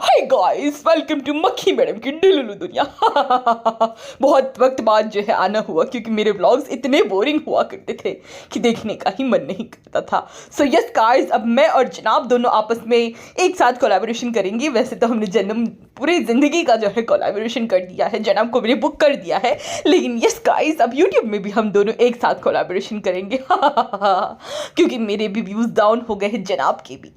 Hi guys, welcome to मक्खी madam की डिलुलु दुनिया। बहुत वक्त बाद जो है आना हुआ, क्योंकि मेरे व्लॉग्स इतने बोरिंग हुआ करते थे कि देखने का ही मन नहीं करता था। सो यस गाइस, अब मैं और जनाब दोनों आपस में एक साथ कोलैबोरेशन करेंगे। वैसे तो हमने जन्म पूरी ज़िंदगी का जो है कोलैबोरेशन कर दिया है, जनाब को मैंने बुक कर दिया है, लेकिन यस गाइस अब यूट्यूब में भी हम दोनों एक साथ कोलैबोरेशन करेंगे। क्योंकि मेरे भी व्यूज़ डाउन हो गए हैं, जनाब के भी।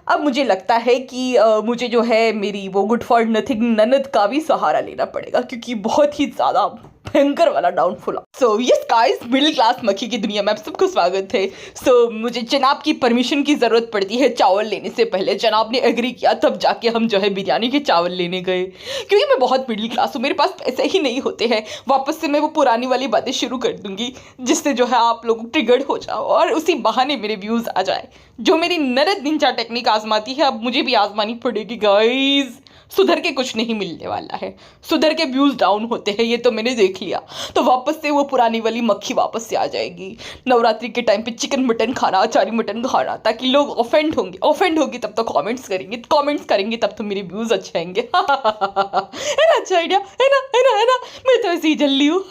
अब मुझे लगता है कि मुझे जो है मेरी वो गुड फॉर नथिंग ननद का भी सहारा लेना पड़ेगा, क्योंकि बहुत ही ज़्यादा भयंकर वाला downfall. So yes guys, middle class मक्खी की दुनिया में आप सबको स्वागत है। सो मुझे जनाब की परमिशन की ज़रूरत पड़ती है चावल लेने से पहले। जनाब ने एग्री किया, तब जाके हम जो है बिरयानी के चावल लेने गए, क्योंकि मैं बहुत मिडिल क्लास हूँ, मेरे पास पैसे ही नहीं होते हैं। वापस से मैं वो पुरानी वाली बातें शुरू कर दूंगी, जिससे जो है आप लोग ट्रिगर्ड हो जाओ और उसी बहाने मेरे व्यूज़ आ जाए। जो मेरी ननद निंजा टेक्निक आजमाती है, अब मुझे भी आजमानी पड़ेगी गाइस। सुधर के कुछ नहीं मिलने वाला है, सुधर के व्यूज़ डाउन होते हैं, ये तो मैंने देख लिया। तो वापस से वो पुरानी वाली मक्खी वापस से आ जाएगी। नवरात्रि के टाइम पे चिकन मटन खाना, अचारी मटन खाना, ताकि लोग ऑफेंड होंगे तब तो कमेंट्स करेंगे तब तो मेरे व्यूज़ अच्छे आएंगे। है ना, अच्छा आइडिया है ना, मैं तो ऐसे ही जल्दी हूँ।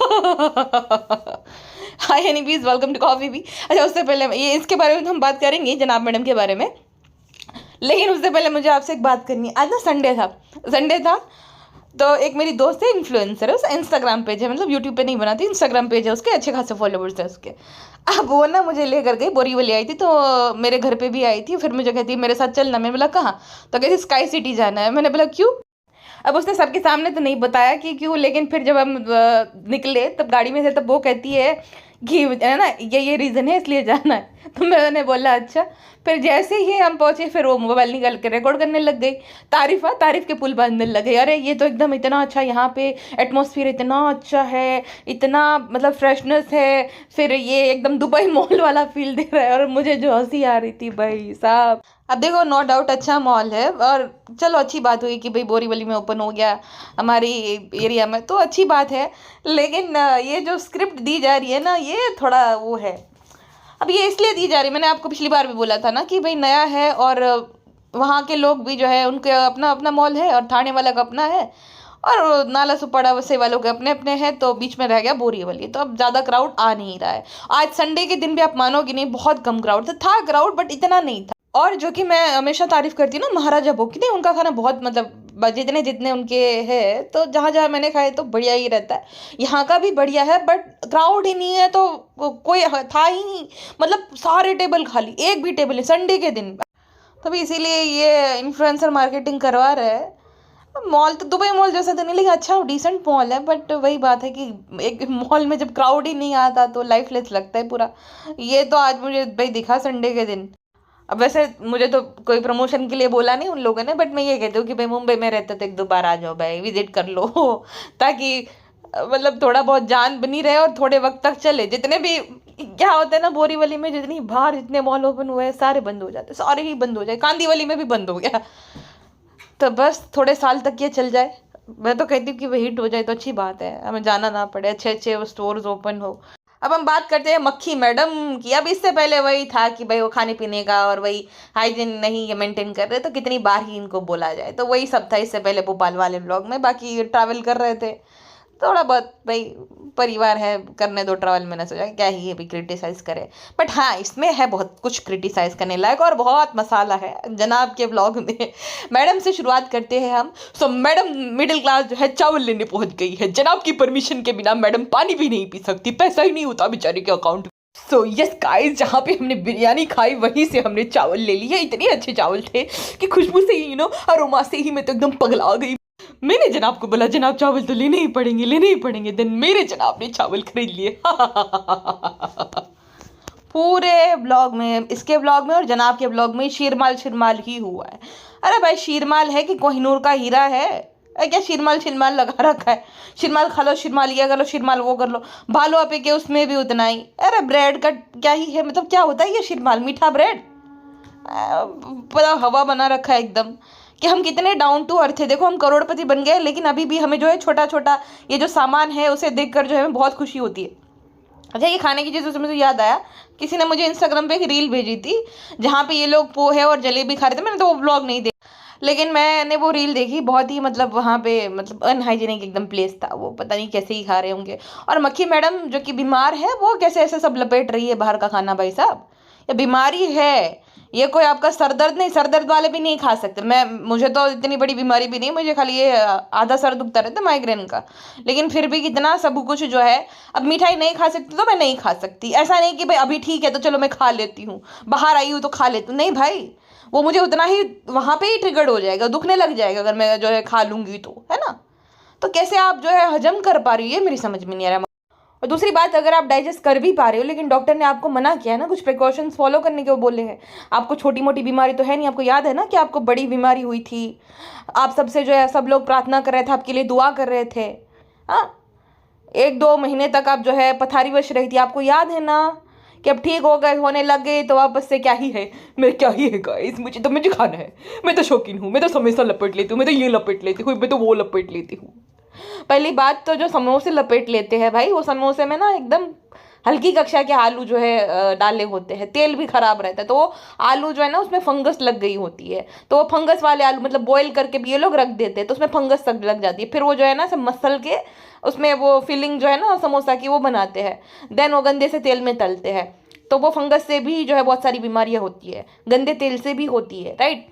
हाय एनीवेज, वेलकम टू कॉफी भी। अच्छा, उससे पहले ये इसके बारे में हम बात करेंगे, जनाब मैडम के बारे में, लेकिन उससे पहले मुझे आपसे एक बात करनी है। आज ना संडे था तो एक मेरी दोस्त है, इन्फ्लुएंसर है, उसका इंस्टाग्राम पेज है, मतलब यूट्यूब पे नहीं बनाती, इंस्टाग्राम पेज है उसके, अच्छे खासे फॉलोवर्स है उसके। अब वो ना मुझे लेकर गई, बोरीवली आई थी, तो मेरे घर पे भी आई थी। फिर मुझे कहती मेरे साथ चलना। मैंने बोला कहाँ? तो कहती स्काई सिटी जाना है। मैंने बोला क्यों? अब उसने सबके सामने तो नहीं बताया कि क्यों, लेकिन फिर जब हम निकले तब गाड़ी में थे, तब वो कहती है कि है ना ये रीज़न है इसलिए जाना है। तो मैंने बोला अच्छा। फिर जैसे ही हम पहुंचे, फिर वो मोबाइल निकाल के रिकॉर्ड करने लग गई, तारीफ के पुल बांधने लग गई। अरे ये तो एकदम इतना अच्छा, यहाँ पे एटमॉस्फेयर इतना अच्छा है, इतना मतलब फ्रेशनेस है, फिर ये एकदम दुबई मॉल वाला फील दे रहा है। और मुझे जो हंसी आ रही थी भाई साहब। अब देखो, नो डाउट अच्छा मॉल है, और चलो अच्छी बात हुई कि भाई बोरीवली में ओपन हो गया हमारी एरिया में, तो अच्छी बात है। लेकिन ये जो स्क्रिप्ट दी जा रही है ना, ये थोड़ा वो है। अब ये इसलिए दी जा रही है, मैंने आपको पिछली बार भी बोला था ना कि भाई नया है, और वहाँ के लोग भी जो है उनके अपना अपना मॉल है, और थाने वाला का अपना है, और नाला सुपाड़ा वैसे वालों के अपने अपने हैं, तो बीच में रह गया बोरीवली। तो अब ज़्यादा क्राउड आ नहीं रहा है। आज संडे के दिन भी आप मानोगे नहीं, बहुत कम क्राउड था क्राउड, बट इतना नहीं था। और जो कि मैं हमेशा तारीफ करती हूँ ना, महाराजा भोग की, नहीं उनका खाना बहुत मतलब जितने जितने उनके हैं, तो जहाँ जहाँ मैंने खाए तो बढ़िया ही रहता है। यहाँ का भी बढ़िया है, बट क्राउड ही नहीं है, तो कोई था ही नहीं, मतलब सारे टेबल खाली, एक भी टेबल नहीं संडे के दिन। तभी इसीलिए ये इन्फ्लुएंसर मार्केटिंग करवा रहे हैं। मॉल तो दुबई मॉल जैसा तो नहीं, लेकिन अच्छा डिसेंट मॉल है, बट वही बात है कि एक मॉल में जब क्राउड ही नहीं आता तो लाइफलेस लगता है पूरा। ये तो आज मुझे भाई दिखा संडे के दिन। अब वैसे मुझे तो कोई प्रमोशन के लिए बोला नहीं उन लोगों ने, बट मैं ये कहती हूँ कि भाई मुंबई में रहते तो एक दो बार आ जाओ भाई, विजिट कर लो। ताकि मतलब थोड़ा बहुत जान बनी रहे और थोड़े वक्त तक चले। जितने भी क्या होता है ना, बोरीवली में जितनी बाहर जितने मॉल ओपन हुए हैं सारे बंद हो जाते, सारे ही बंद हो जाए। कांदीवली में भी बंद हो गया, तो बस थोड़े साल तक ये चल जाए। मैं तो कहती हूँ कि वही हिट हो जाए तो अच्छी बात है, हमें जाना ना पड़े, अच्छे अच्छे स्टोर्स ओपन हो। अब हम बात करते हैं मक्खी मैडम की। अब इससे पहले वही था कि भाई वो खाने पीने का और वही हाइजीन नहीं ये मेंटेन कर रहे, तो कितनी बार ही इनको बोला जाए, तो वही सब था इससे पहले भोपाल वाले ब्लॉग में। बाकी ट्रैवल कर रहे थे थोड़ा बहुत, भाई परिवार है, करने दो ट्रैवल। मैंने सोचा क्या ही अभी क्रिटिसाइज़ करे, बट हाँ इसमें है बहुत कुछ क्रिटिसाइज़ करने लायक, और बहुत मसाला है जनाब के ब्लॉग में। मैडम से शुरुआत करते हैं हम। सो मैडम मिडिल क्लास जो है चावल लेने पहुंच गई है। जनाब की परमिशन के बिना मैडम पानी भी नहीं पी सकती, पैसा ही नहीं होता बेचारे के अकाउंट। सो यस गाइस, जहाँ पे हमने बिरयानी खाई वहीं से हमने चावल ले लिए। इतने अच्छे चावल थे कि खुशबू से ही अरोमा से ही मैं तो एकदम पगला गई। मैंने जनाब को बोला जनाब चावल तो लेने ही पड़ेंगे। देन मेरे जनाब ने चावल खरीद लिए। पूरे ब्लॉग में, इसके ब्लॉग में और जनाब के ब्लॉग में शिरमाल ही हुआ है। अरे भाई शिरमाल है कि कोहिनूर का हीरा है? क्या शिरमाल लगा रखा है? शिरमाल खा लो, शिरमाल ये कर लो, शिरमाल वो कर लो, भालो अपे के उसमें भी उतना ही। अरे ब्रेड का क्या ही है, मतलब क्या होता है ये शिरमाल? मीठा ब्रेड, पूरा हवा बना रखा है एकदम कि हम कितने डाउन टू अर्थ थे। देखो हम करोड़पति बन गए, लेकिन अभी भी हमें जो है छोटा छोटा ये जो सामान है उसे देखकर जो है हमें बहुत खुशी होती है। अच्छा, ये खाने की चीज़ों से मुझे याद आया, किसी ने मुझे इंस्टाग्राम पे एक रील भेजी थी जहाँ पे ये लोग पोहे और जलेबी खा रहे थे। मैंने तो वो ब्लॉग नहीं देखा, लेकिन मैंने वो रील देखी। बहुत ही मतलब वहाँ पे मतलब अनहाइजीनिक एकदम प्लेस था वो, पता नहीं कैसे ही खा रहे होंगे। और मक्खी मैडम जो कि बीमार है, वो कैसे ऐसे सब लपेट रही है बाहर का खाना। भाई साहब, ये बीमारी है, ये कोई आपका सर दर्द नहीं, सर दर्द वाले भी नहीं खा सकते। मुझे तो इतनी बड़ी बीमारी भी नहीं, मुझे खाली ये आधा सर दुखता रहता है माइग्रेन का, लेकिन फिर भी कितना सब कुछ जो है। अब मिठाई नहीं खा सकती तो मैं नहीं खा सकती, ऐसा नहीं कि भाई अभी ठीक है तो चलो मैं खा लेती हूँ, बाहर आई हूँ तो खा लेती हूँ, नहीं भाई, वो मुझे उतना ही वहाँ पे ही ट्रिगर्ड हो जाएगा, दुखने लग जाएगा अगर मैं जो है खा लूँगी तो, है ना। तो कैसे आप जो है हजम कर पा रही है, मेरी समझ में नहीं आ रहा। और दूसरी बात, अगर आप डाइजेस्ट कर भी पा रहे हो, लेकिन डॉक्टर ने आपको मना किया है ना, कुछ प्रिकॉशंस फॉलो करने के वो बोले हैं। आपको छोटी मोटी बीमारी तो है नहीं, आपको याद है ना कि आपको बड़ी बीमारी हुई थी, आप सबसे जो है सब लोग प्रार्थना कर रहे थे, आपके लिए दुआ कर रहे थे। हाँ, 1-2 महीने तक आप जो है पथारीवश रही थी, आपको याद है ना कि अब ठीक हो गए, होने लग गए तो वापस से क्या ही है, मेरे क्या ही है गाइस, मुझे खाना है, मैं तो शौकीन हूँ, मैं तो समोसा लपेट लेती हूँ, मैं तो ये लपेट लेती हूँ, मैं तो वो लपेट लेती हूँ। पहली बात तो जो समोसे लपेट लेते हैं भाई, वो समोसे में ना एकदम हल्की कक्षा के आलू जो है डाले होते हैं, तेल भी खराब रहता है, तो वो आलू जो है ना उसमें फंगस लग गई होती है, तो वो फंगस वाले आलू मतलब बॉईल करके भी ये लोग रख देते हैं, तो उसमें फंगस लग जाती है, फिर वो जो है ना सब मसल के उसमें वो फिलिंग जो है ना समोसा की वो बनाते हैं, देन वो गंदे से तेल में तलते हैं, तो वो फंगस से भी जो है बहुत सारी बीमारियां होती है, गंदे तेल से भी होती है, राइट।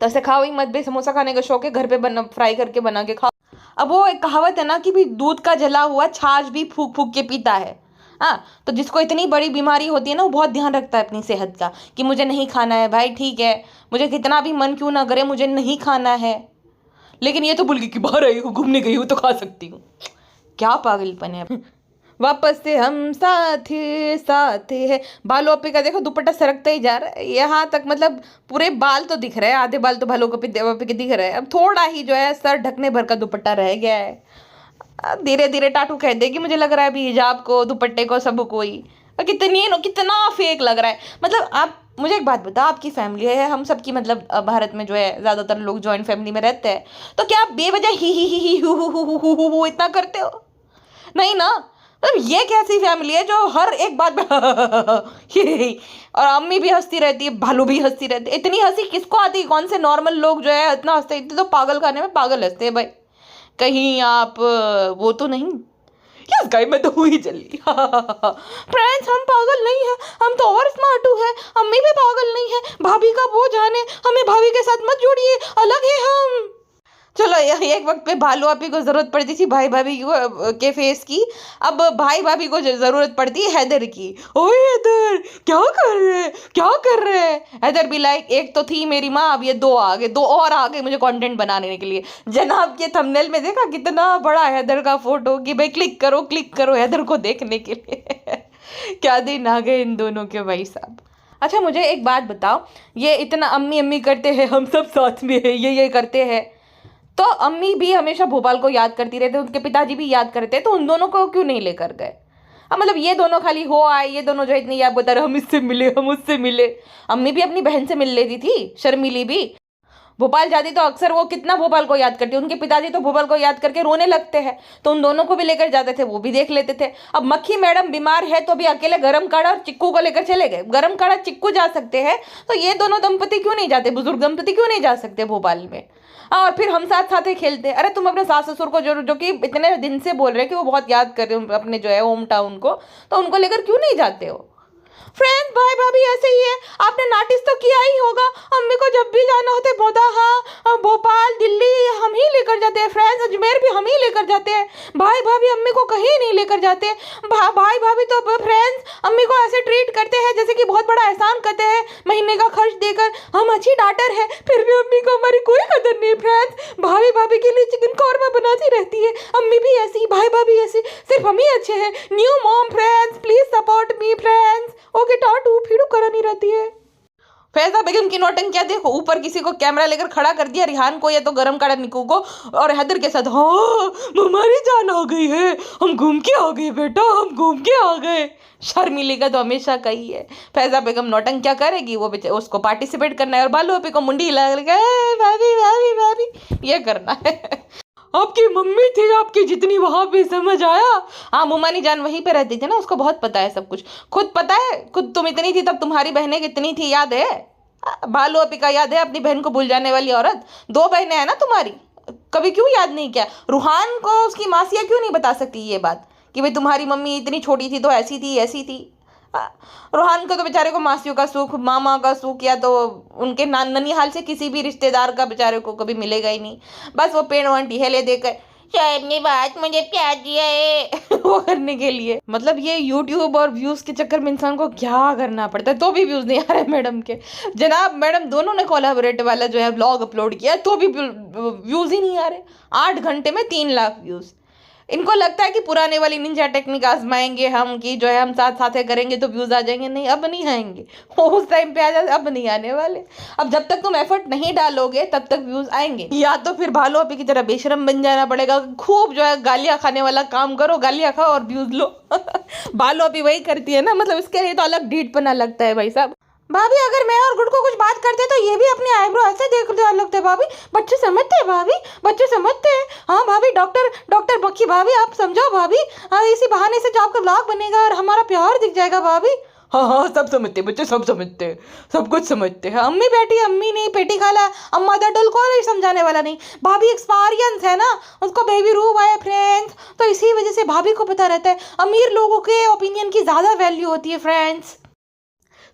तो ऐसे खाओ ही मत भाई, समोसा खाने का शौक है, घर पे बना फ्राई करके बना के खाओ। अब वो एक कहावत है ना कि भाई दूध का जला हुआ छाछ भी फूक फूक के पीता है। हाँ, तो जिसको इतनी बड़ी बीमारी होती है ना, वो बहुत ध्यान रखता है अपनी सेहत का कि मुझे नहीं खाना है भाई, ठीक है, मुझे कितना भी मन क्यों ना करे, मुझे नहीं खाना है, लेकिन ये तो भूल गई कि बाहर आई हूँ, घूमने गई हूँ तो खा सकती हूँ। क्या पागलपन है। वापस से हम साथ साथ है। बालों पे का देखो दुपट्टा सरकता ही जा रहा है यहाँ तक, मतलब पूरे बाल तो दिख रहे हैं, आधे बाल तो बालों पे के दिख रहे हैं, अब थोड़ा ही जो है सर ढकने भर का दुपट्टा रह गया है। धीरे धीरे टाटू कह देगी मुझे लग रहा है अभी, हिजाब को, दुपट्टे को, सब को ही। कितना फेक लग रहा है। मतलब आप मुझे एक बात बताओ, आपकी फैमिली है, हम सबकी मतलब भारत में जो है ज़्यादातर लोग जॉइंट फैमिली में रहते हैं, तो क्या आप बेवजह ही हु इतना करते हो? नहीं ना। मतलब ये कैसी फैमिली है जो हर एक बात में और अम्मी भी हंसती रहती है, भालू भी हंसती रहती है। इतनी हंसी किसको आती है? कौन से नॉर्मल लोग जो है इतना हंसते हैं? इतने तो पागल खाने में पागल हंसते हैं भाई। कहीं आप वो तो नहीं? यस गाइस, मैं तो हूँ ही जल्दी। फ्रेंड्स, हम पागल नहीं है, हम तो और स्मार्ट है, अम्मी भी पागल नहीं है, भाभी का वो जाने, हमें भाभी के साथ मत जोड़िए, अलग है हम। चलो, एक वक्त पे भालू आपी को जरूरत पड़ती थी भाई भाभी को के फेस की, अब भाई भाभी को जरूरत पड़ती है हैदर की। ओए हैदर, क्या कर रहे हैं, क्या कर रहे हैं? हैदर भी लाइक, एक तो थी मेरी माँ, अब ये 2 आ गए, 2 और आ गए मुझे कंटेंट बनाने के लिए। जनाब के थंबनेल में देखा कितना बड़ा हैदर का फोटो कि भाई क्लिक करो हैदर को देखने के लिए। क्या दिन आ गए इन दोनों के भाई साहब। अच्छा, मुझे एक बात बताओ, ये इतना अम्मी अम्मी करते हैं, हम सब साथ में है, ये करते हैं, तो अम्मी भी हमेशा भोपाल को याद करती रहती, उनके पिताजी भी याद करते, तो उन दोनों को क्यों नहीं लेकर गए? अब मतलब ये दोनों खाली हो आए, ये दोनों जो इतनी याद बता रहे, हम इससे मिले, हम उससे मिले। अम्मी भी अपनी बहन से मिल लेती थी, शर्मिली भी भोपाल जाती तो अक्सर वो कितना भोपाल को याद करती, उनके पिताजी तो भोपाल को याद करके रोने लगते हैं, तो उन दोनों को भी लेकर जाते थे, वो भी देख लेते थे। अब मक्खी मैडम बीमार है तो भी अकेले गरम काढ़ा और चिक्कू को लेकर चले गए। गरम काढ़ा चिक्कू जा सकते हैं, तो ये दोनों दंपति क्यों नहीं जाते, बुजुर्ग दंपति क्यों नहीं जा सकते भोपाल में? हाँ, और फिर हम साथ साथ ही खेलते हैं। अरे तुम अपने सास ससुर को जो कि इतने दिन से बोल रहे हैं कि वो बहुत याद कर रहे हो अपने जो है होम टाउन को, तो उनको लेकर क्यों नहीं जाते हो? फ्रेंड्स, भाई भाभी ऐसे ही है, आपने नोटिस तो किया ही होगा, अम्मी को जब भी जाना होता है बोदाहा, भोपाल, दिल्ली हम ही लेकर जाते हैं। फ्रेंड्स, अजमेर भी हम ही लेकर जाते हैं। भाई भाभी अम्मी को कहीं नहीं लेकर जाते। भाई भाभी तो फ्रेंड्स अम्मी को ऐसे ट्रीट करते हैं जैसे कि बहुत बड़ा एहसान करते हैं महीने का खर्च देकर। हम अच्छी डाटर है, फिर भी अम्मी को हमारी कोई कदर नहीं। फ्रेंड्स, भाभी भाभी के लिए चिकन कौरमा बनाती रहती है, अम्मी भी ऐसी, भाई भाभी ऐसी, सिर्फ हम ही अच्छे हैं। New mom friends, please support me friends. Okay, tattoo फीडू करानी रहती है। फैजा बेगम की नौटंकियां देखो, ऊपर किसी को कैमरा लेकर खड़ा कर दिया, रिहान को या तो गरम काढ़ा निकू को, और हैदर के साथ, हाँ हमारी जान आ गई है, हम घूम के आ गए बेटा, हम घूम के आ गए। शर्मिली का तो हमेशा कही है, फैजा बेगम नौटंकियां करेगी, वो उसको पार्टिसिपेट करना है, और बालू पे को मुंडी हिला भाभी भाभी भाभी ये करना है। आपकी मम्मी थी आपकी जितनी, वहां पे समझ आया। हाँ, मोमानी जान वहीं पे रहती थी ना, उसको बहुत पता है सब कुछ, खुद पता है, खुद तुम इतनी थी तब तुम्हारी बहनें कितनी थी याद है? भालू अपी का याद है? अपनी बहन को भूल जाने वाली औरत। 2 बहनें हैं ना तुम्हारी, कभी क्यों याद नहीं किया? रूहान को उसकी मासियाँ क्यों नहीं बता सकती ये बात कि भाई तुम्हारी मम्मी इतनी छोटी थी तो ऐसी थी ऐसी थी? रूहान को तो बेचारे को मासियों का सुख, मामा का सुख, या तो उनके ननिहाल से किसी भी रिश्तेदार का बेचारे को कभी मिलेगा ही नहीं। बस वो पेड़ वहाँ टिहले देकर शायद ने बात मुझे प्यार दिया है वो करने के लिए। मतलब ये यूट्यूब और व्यूज के चक्कर में इंसान को क्या करना पड़ता है, तो भी व्यूज नहीं आ रहे मैडम के। जनाब मैडम दोनों ने कोलैबोरेट वाला जो है व्लॉग अपलोड किया, तो भी व्यूज ही नहीं आ रहे। 8 घंटे में 3 लाख व्यूज। इनको लगता है कि पुराने वाली निंजा टेक्निक आजमाएंगे हम, कि जो है हम साथ साथ करेंगे तो व्यूज आ जाएंगे। नहीं, अब नहीं आएंगे। उस टाइम पे आ जाए, अब नहीं आने वाले। अब जब तक तुम एफर्ट नहीं डालोगे तब तक व्यूज आएंगे। या तो फिर भालू अभी की तरह बेशरम बन जाना पड़ेगा, खूब जो है गालियां खाने वाला काम करो, गालियां खाओ और व्यूज लो। भालू अभी वही करती है ना, मतलब इसके लिए तो अलग ढीठ पना लगता है भाई साहब। भाभी अगर मैं और गुड को कुछ बात करते तो ये भी अपने आईब्रो ऐसे देखते लगते हैं भाभी। बच्चे समझते हैं भाभी, बच्चे समझते हैं। हाँ भाभी, डॉक्टर बक्की भाभी आप समझो भाभी। हाँ, इसी बहाने से जो आपका व्लॉग बनेगा और हमारा प्यार दिख जाएगा भाभी। हाँ हाँ, सब समझते हैं बच्चे, सब समझते हैं, सब कुछ समझते हैं। अम्मी बैठी, अम्मी नहीं पेटी खाला, अम्मा दडल को नहीं समझाने वाला नहीं। भाभी एक्सपीरियंस है ना, उसको बेबी रूब आया फ्रेंड्स, तो इसी वजह से भाभी को पता रहता है। अमीर लोगों के ओपिनियन की ज़्यादा वैल्यू होती है फ्रेंड्स।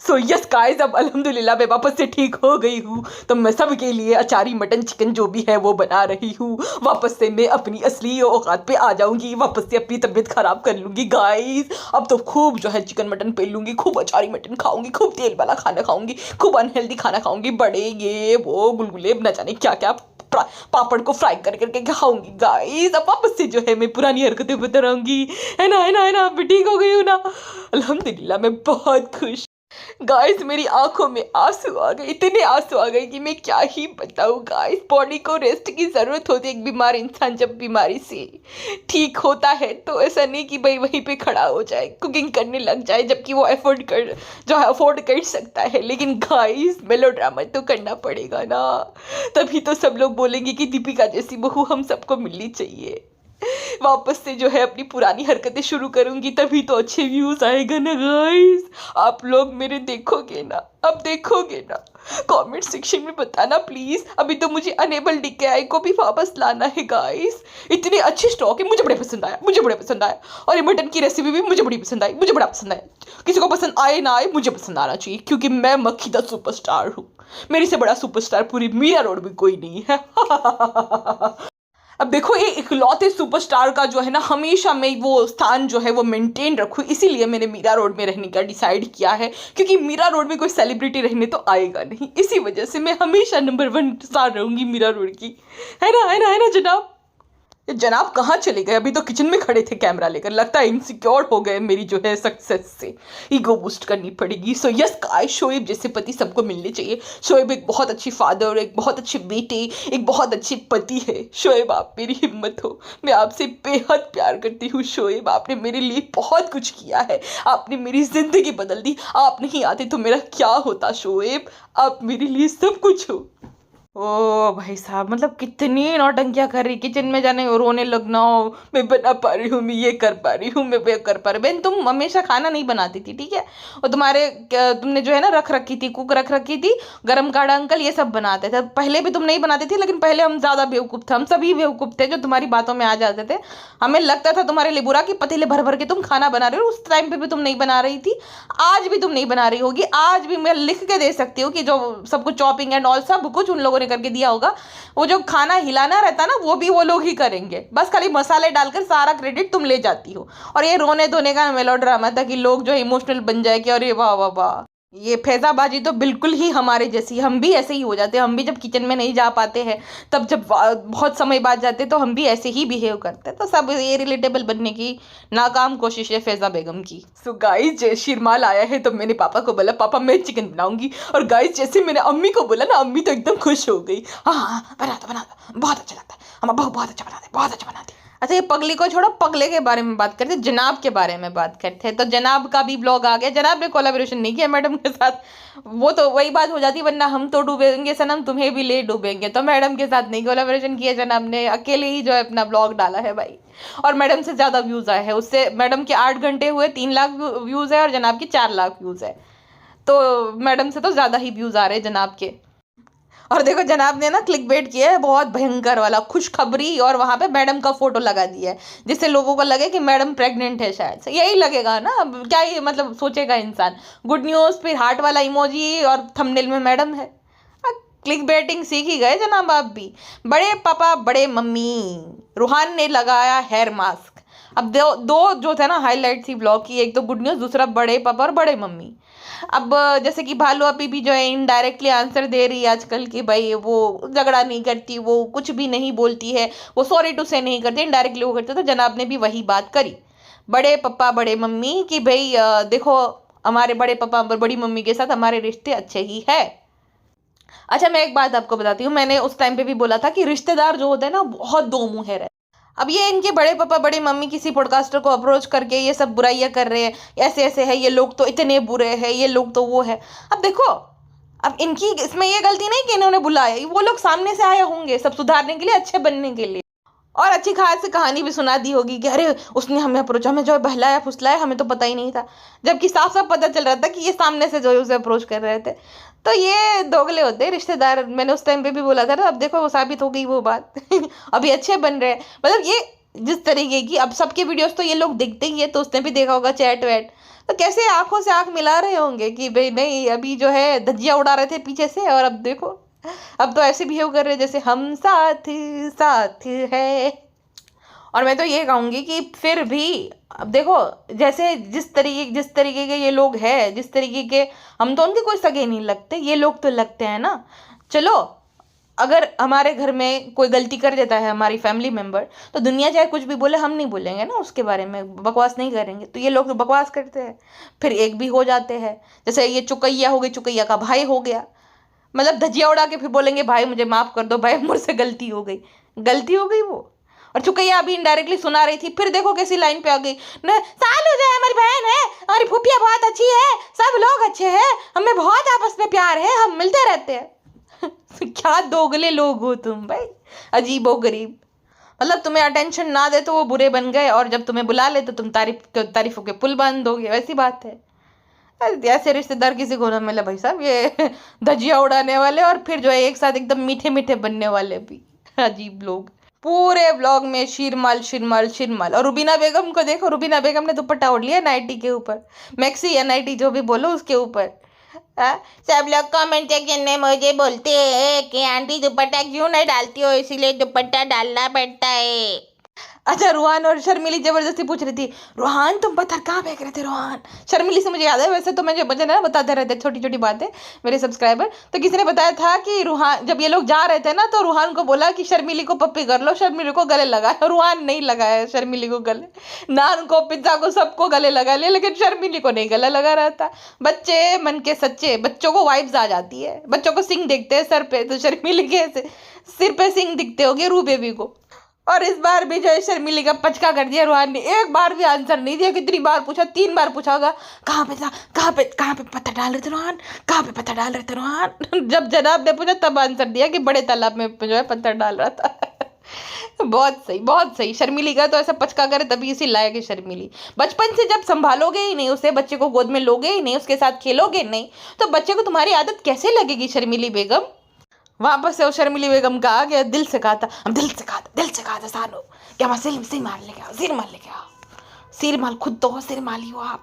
सो यस गाइस, अब अल्हम्दुलिल्लाह मैं वापस से ठीक हो गई हूँ, तो मैं सबके लिए अचारी मटन चिकन जो भी है वो बना रही हूँ। वापस से मैं अपनी असली औकात पे आ जाऊंगी, वापस से अपनी तबीयत खराब कर लूंगी गाइस। अब तो खूब जो है चिकन मटन पे लूंगी, खूब अचारी मटन खाऊंगी, खूब तेल वाला खाना खाऊंगी, खूब अनहेल्दी खाना खाऊंगी, बड़े ये वो गुलगुले न जाने क्या क्या, पापड़ को फ्राई कर करके खाऊंगी गाइस। अब वापस से जो है मैं पुरानी हरकतें बता रहूंगी, है ना, है ना, है ना। मैं ठीक हो गई हूँ ना, अल्हम्दुलिल्लाह मैं बहुत खुश। गाइस मेरी आंखों में आंसू आ गए, इतने आंसू आ गए कि मैं क्या ही बताऊं गाइस। बॉडी को रेस्ट की ज़रूरत होती है। एक बीमार इंसान जब बीमारी से ठीक होता है तो ऐसा नहीं कि भाई वहीं पे खड़ा हो जाए, कुकिंग करने लग जाए, जबकि वो अफोर्ड कर सकता है। लेकिन गाइस मेलोड्रामा तो करना पड़ेगा ना, तभी तो सब लोग बोलेंगे कि दीपिका जैसी बहू हम सबको मिलनी चाहिए। वापस से जो है अपनी पुरानी हरकतें शुरू करूंगी, तभी तो अच्छे व्यूज आएगा ना गाइस। आप लोग मेरे देखोगे ना, अब देखोगे ना। कमेंट सेक्शन में बताना प्लीज। अभी तो मुझे अनेबल DKI को भी वापस लाना है गाइस। इतने अच्छे स्टॉक है, मुझे बड़े पसंद आया, मुझे बड़े पसंद आया। और ये मटन की रेसिपी भी मुझे बड़ी पसंद आई, मुझे बड़ा पसंद आया। किसी को पसंद आए ना आए, मुझे पसंद आना चाहिए, क्योंकि मैं मक्खी दा सुपरस्टार हूँ। मेरे से बड़ा सुपरस्टार पूरी मीरा रोड में कोई नहीं है। अब देखो, ये इकलौते सुपरस्टार का जो है ना, हमेशा मैं वो स्थान जो है वो मेंटेन रखूँ, इसीलिए मैंने मीरा रोड में रहने का डिसाइड किया है। क्योंकि मीरा रोड में कोई सेलिब्रिटी रहने तो आएगा नहीं, इसी वजह से मैं हमेशा नंबर 1 स्टार रहूँगी मीरा रोड की, है ना, है ना, है ना जनाब। जनाब कहाँ चले गए? अभी तो किचन में खड़े थे कैमरा लेकर। लगता है इनसिक्योर हो गए मेरी जो है सक्सेस से, ईगो बूस्ट करनी पड़ेगी। सो यस गाइस, शोएब जैसे पति सबको मिलने चाहिए। शोएब एक बहुत अच्छी फादर, एक बहुत अच्छे बेटे, एक बहुत अच्छे पति है। शोएब आप मेरी हिम्मत हो, मैं आपसे बेहद प्यार करती हूँ। शोएब आपने मेरे लिए बहुत कुछ किया है, आपने मेरी जिंदगी बदल दी। आप नहीं आते तो मेरा क्या होता शोएब, आप मेरे लिए सब कुछ हो। ओ भाई साहब, मतलब कितनी नौटंकियां कर रही, किचन में जाने रोने लगना हो, मैं बना पा रही हूँ, मैं ये कर पा रही हूँ, मैं वो कर पा रही। बहन तुम हमेशा खाना नहीं बनाती थी, ठीक है। और तुमने जो है ना रख रखी थी, कुक रख रखी थी, गरम काढ़ा अंकल ये सब बनाते थे। पहले भी तुम नहीं बनाती थी, लेकिन पहले हम ज़्यादा बेवकूफ़ थे, हम सभी बेवकूफ़ थे जो तुम्हारी बातों में आ जाते थे। हमें लगता था तुम्हारे लिए बुरा कि पतीले भर भर के तुम खाना बना रहे हो। उस टाइम पे भी तुम नहीं बना रही थी, आज भी तुम नहीं बना रही होगी। आज भी मैं लिख के दे सकती हूँ कि जो सब कुछ चॉपिंग एंड ऑल सब कुछ उन लोगों ने करके दिया होगा। वो जो खाना हिलाना रहता ना, वो भी वो लोग ही करेंगे, बस खाली मसाले डालकर सारा क्रेडिट तुम ले जाती हो। और ये रोने धोने का मेलोड्रामा था कि लोग जो इमोशनल बन जाए कि अरे वाह वाह वाह। ये फैजाबाजी तो बिल्कुल ही हमारे जैसी, हम भी ऐसे ही हो जाते हैं। हम भी जब किचन में नहीं जा पाते हैं, तब जब बहुत समय बाद जाते तो हम भी ऐसे ही बिहेव करते हैं। तो सब ये रिलेटेबल बनने की नाकाम कोशिश है फैजा बेगम की। सो गाइस, जय शिरमाल आया है तो मैंने पापा को बोला पापा मैं चिकन बनाऊंगी। और गाइस जैसे मैंने अम्मी को बोला ना, अम्मी तो एकदम खुश हो गई। हाँ हाँ बना दो, बहुत अच्छा लगता है, हम बहुत अच्छा बनाते, बहुत अच्छा बनाते। अच्छा ये पगली को छोड़ो, पगले के बारे में बात करते, जनाब के बारे में बात करते हैं। तो जनाब का भी ब्लॉग आ गया। जनाब ने कोलैबोरेशन नहीं किया मैडम के साथ, वो तो वही बात हो जाती, वरना हम तो डूबेंगे सनम, तुम्हें भी ले डूबेंगे। तो मैडम के साथ नहीं कोलैबोरेशन किया जनाब ने, अकेले ही जो है अपना ब्लॉग डाला है भाई। और मैडम से ज़्यादा व्यूज़ आए हैं उससे। मैडम के 8 घंटे हुए 3 लाख व्यूज़ है और जनाब की 4 लाख व्यूज़ है। तो मैडम से तो ज़्यादा ही व्यूज़ आ रहे हैं जनाब के। और देखो जनाब ने ना क्लिकबेट किया है बहुत भयंकर वाला, खुशखबरी, और वहां पे मैडम का फोटो लगा दिया है, जिससे लोगों को लगे कि मैडम प्रेग्नेंट है। शायद से यही लगेगा ना, अब क्या ये मतलब सोचेगा इंसान। गुड न्यूज़, फिर हार्ट वाला इमोजी, और थंबनेल में मैडम है। क्लिक बेटिंग सीख ही गए जनाब आप भी। बड़े पापा बड़े मम्मी, रूहान ने लगाया हेयर मास्क। अब दो जो थे ना हाईलाइट थी ब्लॉग की, एक तो गुड न्यूज़, दूसरा बड़े पापा और बड़े मम्मी। अब जैसे कि भालू अभी भी जो है इनडायरेक्टली आंसर दे रही है आजकल कि भाई वो झगड़ा नहीं करती, वो कुछ भी नहीं बोलती है, वो सॉरी टू से नहीं करती, इनडायरेक्टली वो करते। तो जनाब ने भी वही बात करी, बड़े पापा बड़े मम्मी, कि भाई देखो हमारे बड़े पापा और बड़ी मम्मी के साथ हमारे रिश्ते अच्छे ही है। अच्छा मैं एक बात आपको बताती हूँ, मैंने उस टाइम पे भी बोला था कि रिश्तेदार जो होते हैं ना बहुत दो मुँहे रहते। अब ये इनके बड़े पापा बड़ी मम्मी किसी पॉडकास्टर को अप्रोच करके ये सब बुराइयां कर रहे हैं, ऐसे ऐसे है, ये लोग तो इतने बुरे हैं, ये लोग तो वो है। अब देखो, अब इनकी इसमें ये गलती नहीं कि इन्होंने बुलाया, वो लोग सामने से आए होंगे सब सुधारने के लिए, अच्छे बनने के लिए। और अच्छी खास कहानी भी सुना दी होगी कि अरे उसने हमें अप्रोच, हमें जो बहलाया फुसलाया, हमें तो पता ही नहीं था, जबकि साफ साफ पता चल रहा था कि ये सामने से जो है उसे अप्रोच कर रहे थे। तो ये दोगले होते हैं रिश्तेदार। मैंने उस टाइम पे भी बोला था ना, अब देखो वो साबित हो गई वो बात। अभी अच्छे बन रहे हैं, मतलब ये जिस तरीके की, अब सबके वीडियोस तो ये लोग देखते ही है, तो उसने भी देखा होगा चैट वैट, तो कैसे आंखों से आंख मिला रहे होंगे कि भाई नहीं, अभी जो है धज्जियां उड़ा रहे थे पीछे से, और अब देखो अब तो ऐसे बिहेव कर रहे हैं जैसे हम साथ साथ है। और मैं तो ये कहूँगी कि फिर भी अब देखो, जैसे जिस तरीके के ये लोग हैं, जिस तरीके के, हम तो उनके कोई सगे नहीं लगते, ये लोग तो लगते हैं ना। चलो अगर हमारे घर में कोई गलती कर देता है हमारी फैमिली मेम्बर, तो दुनिया चाहे कुछ भी बोले, हम नहीं बोलेंगे ना उसके बारे में, बकवास नहीं करेंगे। तो ये लोग तो बकवास करते हैं, फिर एक भी हो जाते हैं। जैसे ये चुकैया हो गई, चुकैया का भाई हो गया, मतलब धजिया उड़ा के फिर बोलेंगे भाई मुझे माफ़ कर दो, भाई मुझसे गलती हो गई, गलती हो गई वो। और चुकैया अभी इनडायरेक्टली सुना रही थी, फिर देखो कैसी लाइन पे आ गई न, सालू जो है हमारी बहन है, हमारी फूफिया बहुत अच्छी है, सब लोग अच्छे हैं, हमें बहुत आपस में प्यार है, हम मिलते रहते हैं। क्या दोगले लोग हो तुम भाई, अजीबो गरीब। मतलब तुम्हें अटेंशन ना दे तो वो बुरे बन गए, और जब तुम्हें बुला ले तो तुम तारीफों के पुल बांध दोगे, वैसी बात है। ऐसे रिश्तेदार किसी को ना मिले भाई साहब, ये धजिया उड़ाने वाले और फिर जो है एक साथ एकदम मीठे मीठे बनने वाले भी अजीब लोग। पूरे ब्लॉग में शिरमाल शिरमाल शिरमाल। और रुबीना बेगम को देखो, रुबीना बेगम ने दुपट्टा ओढ़ लिया नाइटी के ऊपर, मैक्सी या नाइटी जो भी बोलो उसके ऊपर। सब लोग कमेंट सेक्शन में मुझे बोलते हैं कि आंटी दुपट्टा क्यों नहीं डालती हो, इसीलिए दुपट्टा डालना पड़ता है। अच्छा रूहान और शर्मिली जबरदस्ती पूछ रही थी, रूहान तुम पत्थर कहाँ फेंक रहे थे रूहान। शर्मिली से मुझे याद है, वैसे तो मुझे ना बताते रहते छोटी छोटी बातें मेरे सब्सक्राइबर। तो किसी ने बताया था कि रूहान, जब ये लोग जा रहे थे ना, तो रूहान को बोला कि शर्मिली को पप्पी कर लो, शर्मिली को गले लगाया। रूहान नहीं लगाया शर्मिली को गले, नान को पिज्जा को सबको गले लगा लिया, लेकिन शर्मिली को नहीं गला लगा रहा था। बच्चे मन के सच्चे, बच्चों को वाइब्स आ जाती है, बच्चों को सिंग दिखते हैं सर पे, तो शर्मिली के सिर पे सिंग दिखते होंगे रू बेबी को। और इस बार भी जो है शर्मिली का पचका कर दिया रूहान ने, एक बार भी आंसर नहीं दिया। कितनी बार पूछा, 3 बार पूछा होगा, कहाँ पे पत्थर डाल रहे थे रूहान, कहाँ पे पत्थर डाल रहे थे रूहान। जब जनाब ने पूछा तब आंसर दिया कि बड़े तालाब में जो है पत्थर डाल रहा था। बहुत सही, बहुत सही। शर्मिली का तो ऐसा पचका करे तभी इसी लायक है शर्मिली। बचपन से जब संभालोगे ही नहीं उसे, बच्चे को गोद में लोगे ही नहीं, उसके साथ खेलोगे नहीं, तो बच्चे को तुम्हारी आदत कैसे लगेगी शर्मिली बेगम। वापस से वो शर्मिली बेगम का आ गया, दिल से कहा था, हम दिल से कहा था सानो कि हमारा सिर मार लेके आओ, सिर मार लेके आओ। सिर माल खुद तो हो, सिर माली हो आप,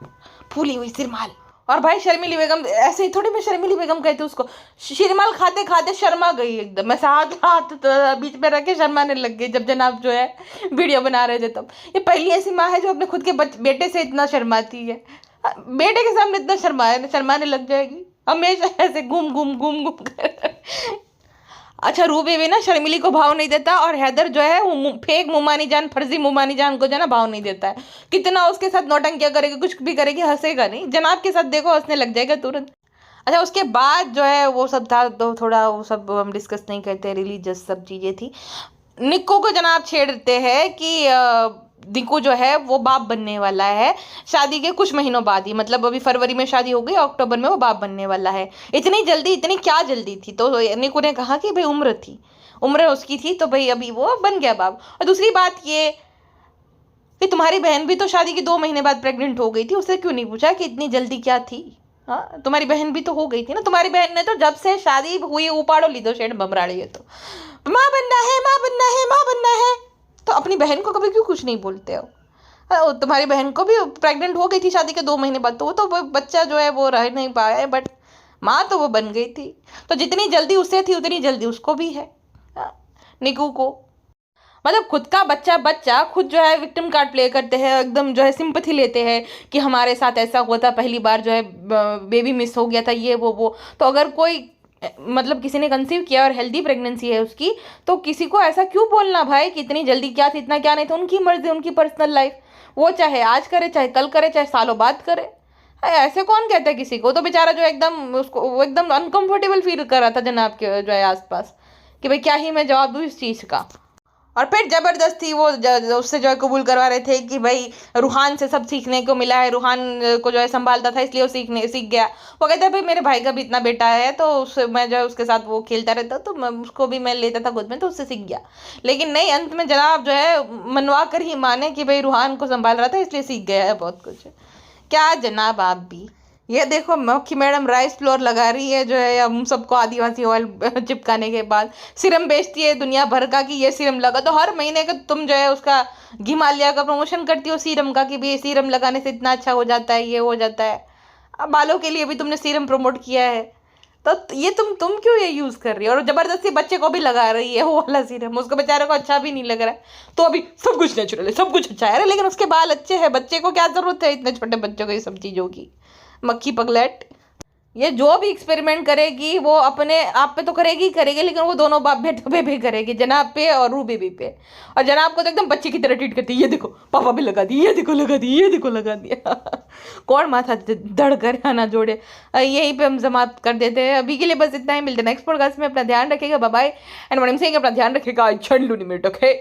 फूली हुई सिर माल। और भाई शर्मिली बेगम ऐसे ही थोड़ी, मैं शर्मिली बेगम कहती हूँ उसको, शिरमाल खाते खाते शर्मा गई एकदम, मैं हाथ बीच में रख के शर्माने लग गई जब जनाब जो है वीडियो बना रहे थे तब। ये पहली ऐसी माँ है जो अपने खुद के बेटे से इतना शर्माती है, बेटे के सामने इतना शर्माने लग जाएगी, हमेशा ऐसे घूम घूम कर। अच्छा रूबी भी ना शर्मिली को भाव नहीं देता, और हैदर जो है वो फेक मुमानी जान, फर्जी मुमानी जान को जो है ना भाव नहीं देता है। कितना उसके साथ नौटंकियां करेगी, कुछ भी करेगी, हंसेगा नहीं। जनाब के साथ देखो हंसने लग जाएगा तुरंत। अच्छा उसके बाद जो है वो सब था, तो थोड़ा वो सब हम डिस्कस नहीं करते, रिलीजियस सब चीज़ें थी। निक्कू को जनाब छेड़ते हैं कि निक्कू जो है वो बाप बनने वाला है शादी के कुछ महीनों बाद ही, मतलब अभी फरवरी में शादी हो गई, अक्टूबर में वो बाप बनने वाला है। इतनी जल्दी, इतनी क्या जल्दी थी? तो निक्कू ने कहा कि भाई उम्र उसकी थी तो भाई अभी वो बन गया बाप। और दूसरी बात ये कि तुम्हारी बहन भी तो शादी के 2 महीने बाद प्रेग्नेंट हो गई थी, उससे क्यों नहीं पूछा कि इतनी जल्दी क्या थी? हाँ, तुम्हारी बहन भी तो हो गई थी ना। तुम्हारी बहन ने तो जब से शादी हुई उपाड़ो ली दो शेड बमरा रही है, तो माँ बनना है, माँ बनना है, माँ बनना है। तो अपनी बहन को कभी क्यों कुछ नहीं बोलते हो? तुम्हारी बहन को भी प्रेग्नेंट हो गई थी शादी के 2 महीने बाद, तो वो तो बच्चा जो है वो रह नहीं पाया है, बट माँ तो वो बन गई थी। तो जितनी जल्दी उससे थी उतनी जल्दी उसको भी है। हाँ, निकू को मतलब खुद का बच्चा बच्चा खुद जो है विक्टिम कार्ड प्ले करते हैं, एकदम जो है सिंपथी लेते हैं कि हमारे साथ ऐसा हुआ था, पहली बार जो है बेबी मिस हो गया था, ये वो। तो अगर कोई मतलब किसी ने कंसीव किया और हेल्दी प्रेगनेंसी है उसकी, तो किसी को ऐसा क्यों बोलना भाई कि इतनी जल्दी क्या थी, इतना क्या नहीं था? उनकी मर्जी, उनकी पर्सनल लाइफ, वो चाहे आज करे, चाहे कल करे, चाहे सालों बाद करे। ऐसे कौन कहता है किसी को? तो बेचारा जो एकदम उसको वो एकदम अनकंफर्टेबल फील कर रहा था जनाब के जो है आसपास कि भाई क्या ही मैं जवाब दूँ इस चीज़ का। और फिर जबरदस्ती वो उससे जो है कबूल करवा रहे थे कि भाई रूहान से सब सीखने को मिला है, रूहान को जो है संभालता था इसलिए वो सीख गया। वो कहता है भाई मेरे भाई का भी इतना बेटा है तो उससे मैं जो है उसके साथ वो खेलता रहता, तो मैं उसको भी मैं लेता था गोद में, तो उससे सीख गया। लेकिन नहीं, अंत में जनाब जो है मनवा कर ही माने कि भाई रूहान को संभाल रहा था इसलिए सीख गया है बहुत कुछ। क्या जनाब आप भी! ये देखो मक्खी मैडम राइस फ्लोर लगा रही है जो है हम सबको आदिवासी ऑयल चिपकाने के बाद, सीरम बेचती है दुनिया भर का कि ये सीरम लगा, तो हर महीने का तुम जो है उसका घिमालिया का प्रमोशन करती हो सीरम का कि भाई सीरम लगाने से इतना अच्छा हो जाता है, ये हो जाता है। अब बालों के लिए भी तुमने सीरम प्रमोट किया है, तो ये तुम क्यों ये यूज़ कर रही हो? और जबरदस्ती बच्चे को भी लगा रही है वो वाला सीरम, उसको बेचारे को अच्छा भी नहीं लग रहा है। तो अभी सब कुछ नेचुरल है, सब कुछ अच्छा है, अरे लेकिन उसके बाल अच्छे हैं, बच्चे को क्या जरूरत है इतने छोटे बच्चों को ये सब चीज़ों की? मक्खी पगलेट, ये जो भी एक्सपेरिमेंट करेगी वो अपने आप पे तो करेगी, लेकिन वो दोनों बाप बेटों पे भी करेगी, जनाब पे और रू बेबी पे। और जनाब को तो एकदम बच्चे की तरह ट्रीट करती है, ये देखो पापा भी लगा दी, ये देखो लगा दी, ये देखो लगा दिया। कौन माथा धड़ कर ना जोड़े। यहीं पे हम समाप्त कर देते हैं अभी के लिए, बस इतना ही। मिलते हैं नेक्स्ट पॉडकास्ट में। अपना ध्यान रखेगा, bye bye. And what I am saying, अपना ध्यान रखेगा, छंडू नहीं मेरे टक है।